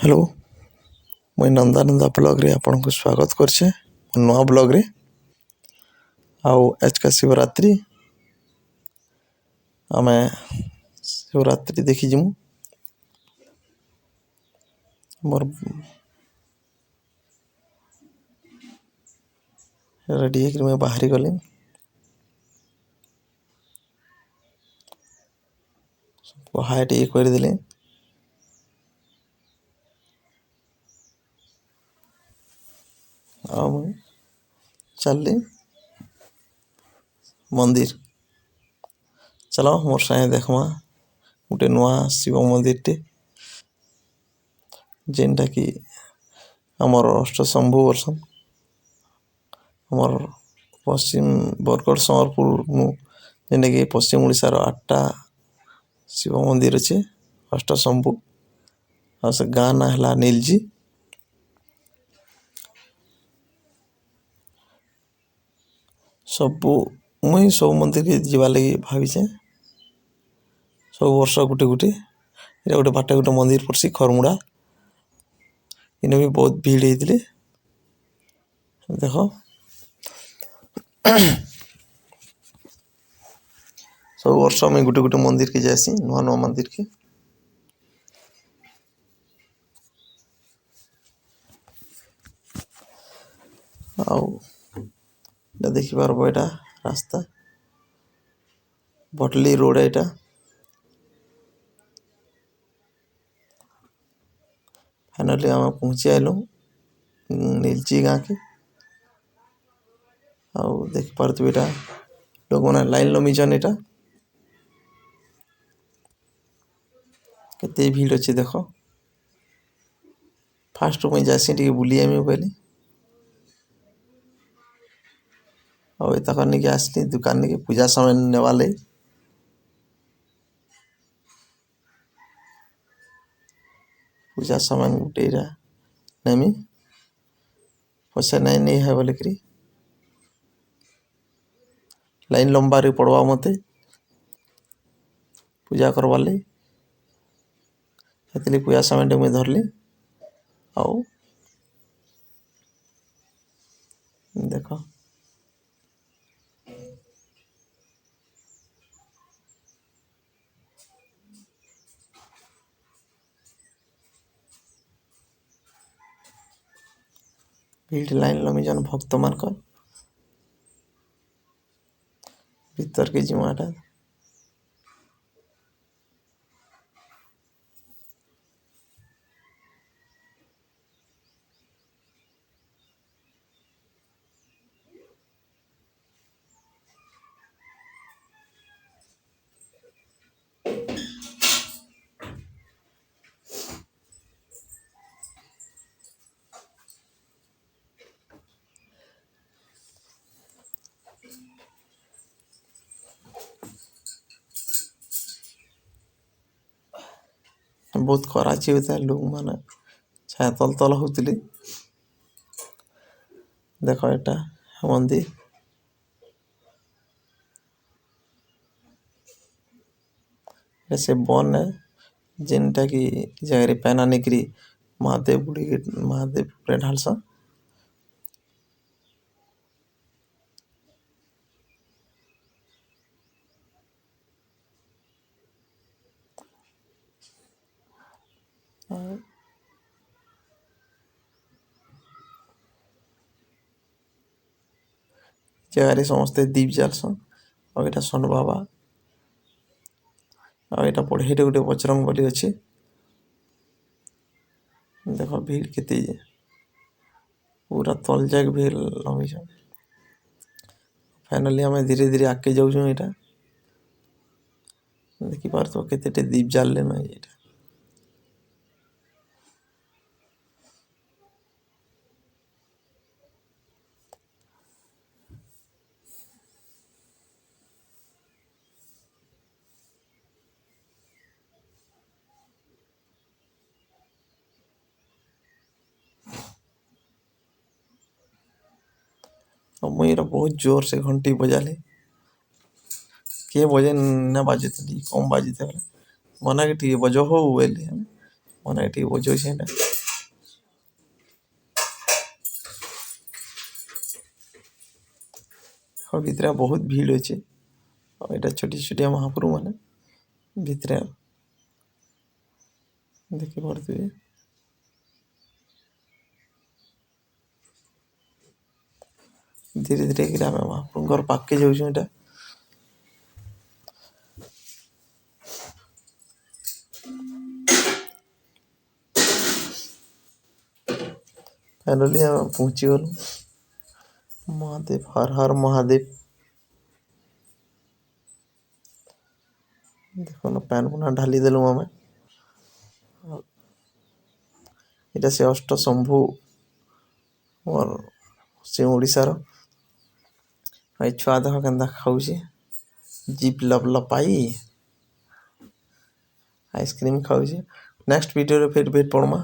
Hello मुई नंदानंदा blog रे आपन को स्वागत करछे नवा ब्लॉग रे। आउ आज का शिवरात्रि आमे शिवरात्रि देखी जिमु मोर रेडी एक मैं बाहरी गली सबको हाय टे कर दिले आ मुई चलली मंदिर। चलो मोर साए देखमा गोटे नुआ शिव मंदिर टे जेनटा कि हमर अष्टशंभु वर्षन हमर पश्चिम बरगढ़ संबलपुर जेनटा कि पश्चिम ओडिशार 8टा शिव मंदिर अच्छे अष्टशंभु आ से गाँ ना हला नीलजी। सबू मुई सब मंदिर के जीवा लगी भावीचे सब वर्ष गुटे गुटे इरा गोटे बाटे गोटे मंदिर पड़सी खरमुड़ा इने भी बहुत भीड़ होइतिले देखो सब वर्ष में गुटे गुटे मंदिर के जासी नुआ नुआ मंदिर के आउ देखी पारबो एटा रास्ता बटली रोड एटा फाइनली आम पहुंची आइलु नीलची गाँ के। आउ देख पारतु एटा लोग मैंने लाइन लमिजन एटा केते भीड़ अच्छे देख फास्ट मुई जासी टिके बुली आमी पहले और तक के आसली दुकान के पूजा सामान नेवा ले पूजा सामान गुटे नेमी पैसा नहीं है बोले करी लाइन लंबा रे पड़वा मते पूजा करवा ले हेतली पूजा सामान मुई धरली आउ देखो भीड़ लाइन लमिजन भक्त मान भीतर के जिमाटा बहुत कराची होता है लोग माने छाया तल तल होतली देखो एटा मंदिर ऐसे बन है जेनटा कि जगह पैना निकरी महादेव बुड़ी महादेव पूरे ढालसा जगह समस्ते दीप जालसन और एटा सन बाबा और एटा बढ़े गोटे बजरंग बली अच्छे देखो भीड़ केते पूरा तल जाक भीड़ लमिजन फाइनली आम धीरे धीरे आगे जाऊँ यहाँ देखी पार तो केते दीप जाल लेना ये और मुई बहुत जोर से घंटी बजाली के बजे न बाजे कम बाजे मना के ठीक बजो हो बोले ମାନେ ଏଠି ବଜଉଛି ଏଇଟା। ଆଉ ଭିତରେ ବହୁତ ଭିଡ଼ ଅଛି। ଆଉ ଏଇଟା ଛୋଟିଆ ମହାପ୍ରଭୁ ମାନେ ଭିତରେ ଦେଖିପାରୁଥିବେ। ଧୀରେ ଧୀରେ କିରି ଆମେ ମହାପ୍ରଭୁଙ୍କର ପାଖକେ ଯାଉଛୁ। ଏଇଟା ଫାଇନାଲି ଆମେ ପହଞ୍ଚିଗଲୁ। ମହାଦେବ ହର ହର ମହାଦେବ। ଦେଖୁନ ପ୍ୟାନ୍ ପୁନା ଢାଲି ଦେଲୁ ଆମେ। ଏଇଟା ସେ ଅଷ୍ଟଶମ୍ଭୁ ମୋର ସେ ଓଡ଼ିଶାର। ଏଇ ଛୁଆ ଦେହ କେନ୍ତା ଖାଉଛି। ଜିପ୍ ଲପଲପାଇ ଆଇସ୍କ୍ରିମ୍ ଖାଉଛି। ନେକ୍ସଟ ଭିଡ଼ିଓରେ ଫେର୍ ଭେଟ ପଡ଼ମା।